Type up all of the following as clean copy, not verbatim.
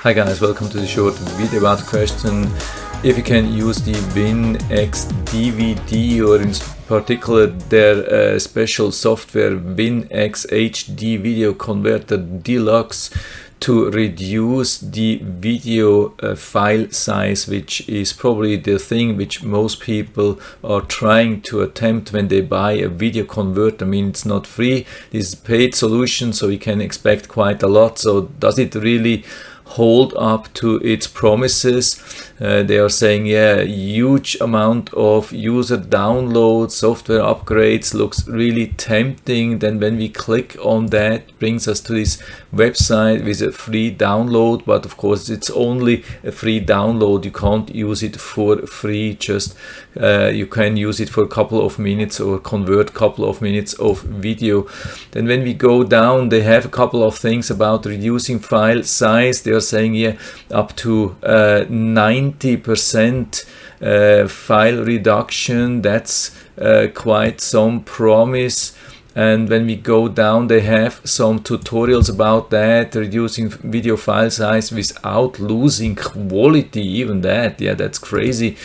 Hi guys, welcome to the short video about the question if you can use the WinX DVD or in particular their special software WinX HD video converter Deluxe to reduce the video file size, which is probably the thing which most people are trying to attempt when they buy a video converter. I mean, it's not free, this is a paid solution, so you can expect quite a lot. So does it really hold up to its promises? They are saying, yeah, huge amount of user downloads, software upgrades, looks really tempting. Then when we click on that, it brings us to this website with a free download, but of course it's only a free download. You can't use it for free, just you can use it for a couple of minutes or convert a couple of minutes of video. Then when we go down, they have a couple of things about reducing file size. They are saying, yeah, up to 90% file reduction. That's quite some promise. And when we go down, they have some tutorials about that, reducing video file size without losing quality. Even that, yeah, that's crazy.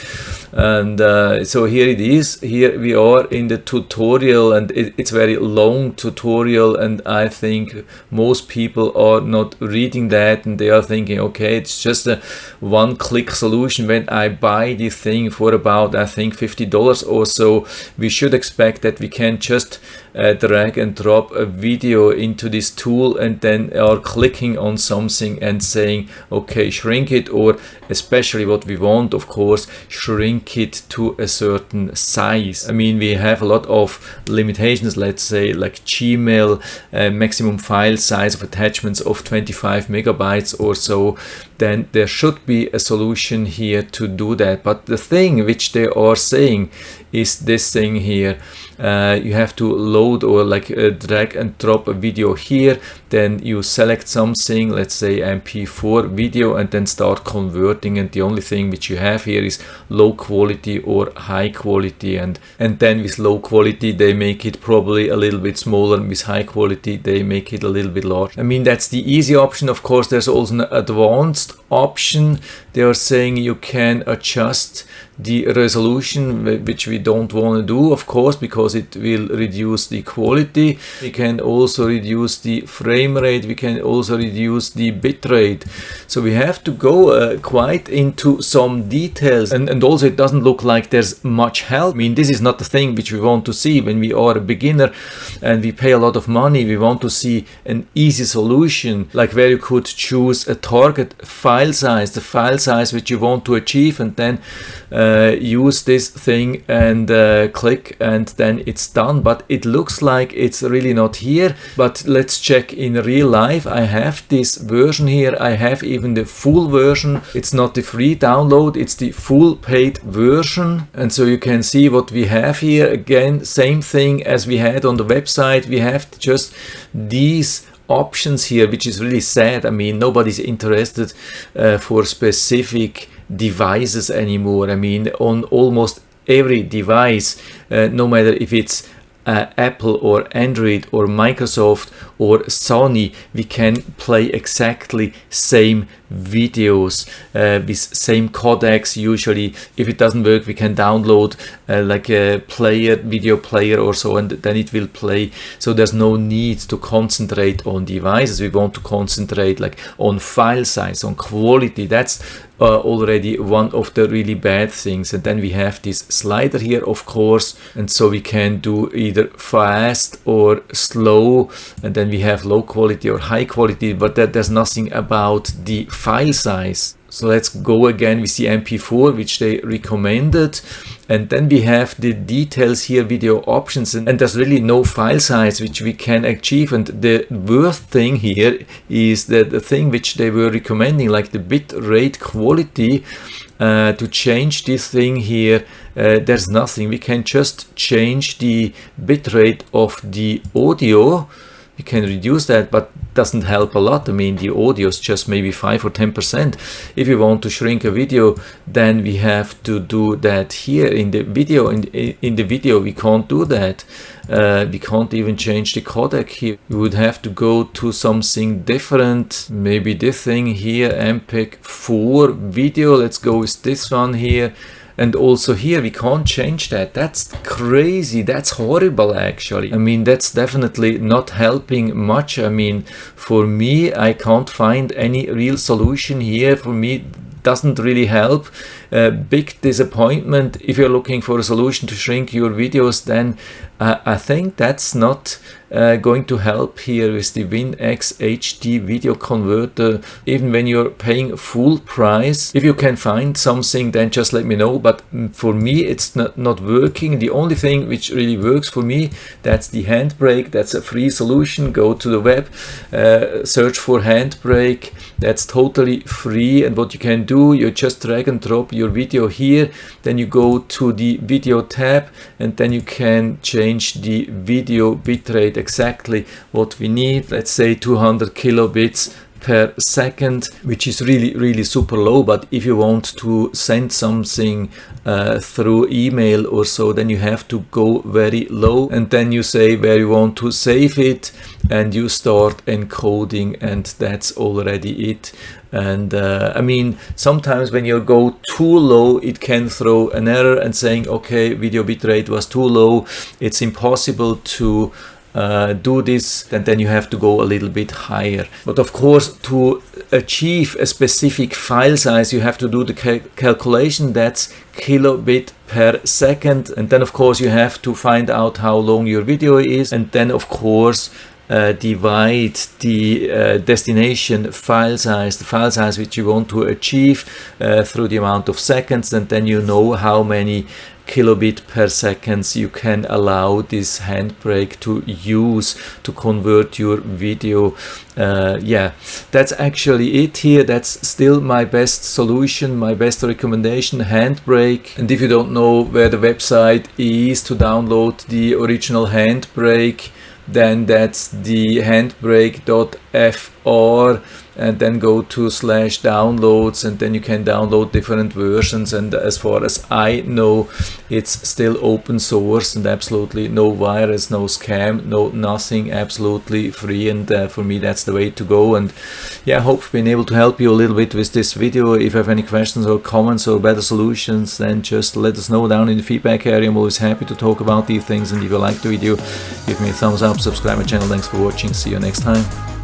And so here it is. Here we are in the tutorial, and it's very long tutorial, and I think most people are not reading that, and they are thinking, okay, it's just a one-click solution. When I buy this thing for about, I think, $50 or so, we should expect that we can just drag and drop a video into this tool and then are clicking on something and saying, okay, shrink it, or especially what we want, of course, shrink it to a certain size. I mean, we have a lot of limitations, let's say like Gmail, maximum file size of attachments of 25 megabytes or so. Then there should be a solution here to do that. But the thing which they are saying is this thing here. You have to load or like drag and drop a video here, then you select something, let's say MP4 video, and then start converting, and the only thing which you have here is low quality or high quality, and then with low quality they make it probably a little bit smaller, and with high quality they make it a little bit larger. I mean, that's the easy option. Of course, there's also an advanced option. They are saying you can adjust the resolution, which we don't want to do, of course, because it will reduce the quality. We can also reduce the frame rate, we can also reduce the bit rate. So we have to go quite into some details, and also it doesn't look like there's much help. I mean, this is not the thing which we want to see when we are a beginner and we pay a lot of money. We want to see an easy solution, like where you could choose a target file size, the file size which you want to achieve, and then use this thing and click, and then it's done. But it looks like it's really not here. But let's check in real life. I have this version here. I have even the full version. It's not the free download, it's the full paid version. And so you can see what we have here. Again, same thing as we had on the website. We have just these options here, which is really sad. I mean, nobody's interested for specific devices anymore. I mean, on almost every device, no matter if it's Apple or Android or Microsoft or Sony, we can play exactly same videos with same codecs. Usually, if it doesn't work, we can download like a video player or so, and then it will play. So there's no need to concentrate on devices. We want to concentrate like on file size, on quality. That's already one of the really bad things. And then we have this slider here, of course, and so we can do either fast or slow, and then we have low quality or high quality, but there's nothing about the file size. So let's go again with the MP4, which they recommended, and then we have the details here, video options, and there's really no file size which we can achieve. And the worst thing here is that the thing which they were recommending, like the bit rate quality, to change this thing here, there's nothing. We can just change the bit rate of the audio. you can reduce that, but doesn't help a lot. I mean, the audio is just maybe 5 or 10%. If you want to shrink a video, then we have to do that here in the video. In the video we can't do that. We can't even change the codec here. We would have to go to something different. Maybe this thing here, MPEG 4 video. Let's go with this one here. And also here we can't change that. That's crazy. That's horrible actually. I mean, that's definitely not helping much. I mean, for me, I can't find any real solution here. For me, doesn't really help. Big disappointment. If you're looking for a solution to shrink your videos, then I think that's not going to help here with the WinX HD video converter, even when you're paying full price. If you can find something, then just let me know, but for me it's not working. The only thing which really works for me, that's the Handbrake. That's a free solution. Go to the web, search for Handbrake. That's totally free, and what you can do, you just drag and drop your video here, then you go to the video tab, and then you can change the video bitrate exactly what we need. Let's say 200 kilobits per second, which is really super low. But if you want to send something through email or so, then you have to go very low, and then you say where you want to save it, and you start encoding, and that's already it. And I mean, sometimes when you go too low, it can throw an error and saying, okay, video bitrate was too low, it's impossible to do this, and then you have to go a little bit higher. But of course, to achieve a specific file size, you have to do the calculation. That's kilobit per second, and then of course you have to find out how long your video is, and then of course divide the destination file size, the file size which you want to achieve, through the amount of seconds, and then you know how many kilobit per second you can allow this Handbrake to use to convert your video. Yeah, that's actually it here. That's still my best solution, my best recommendation, Handbrake. And if you don't know where the website is to download the original Handbrake, then that's the handbrake.fr, and then go to /downloads, and then you can download different versions. And as far as I know, it's still open source and absolutely no virus, no scam, no nothing, absolutely free. And for me, that's the way to go. And yeah, I hope I've been able to help you a little bit with this video. If you have any questions or comments or better solutions, then just let us know down in the feedback area. I'm always happy to talk about these things. And if you like the video, give me a thumbs up, subscribe my channel. Thanks for watching. See you next time.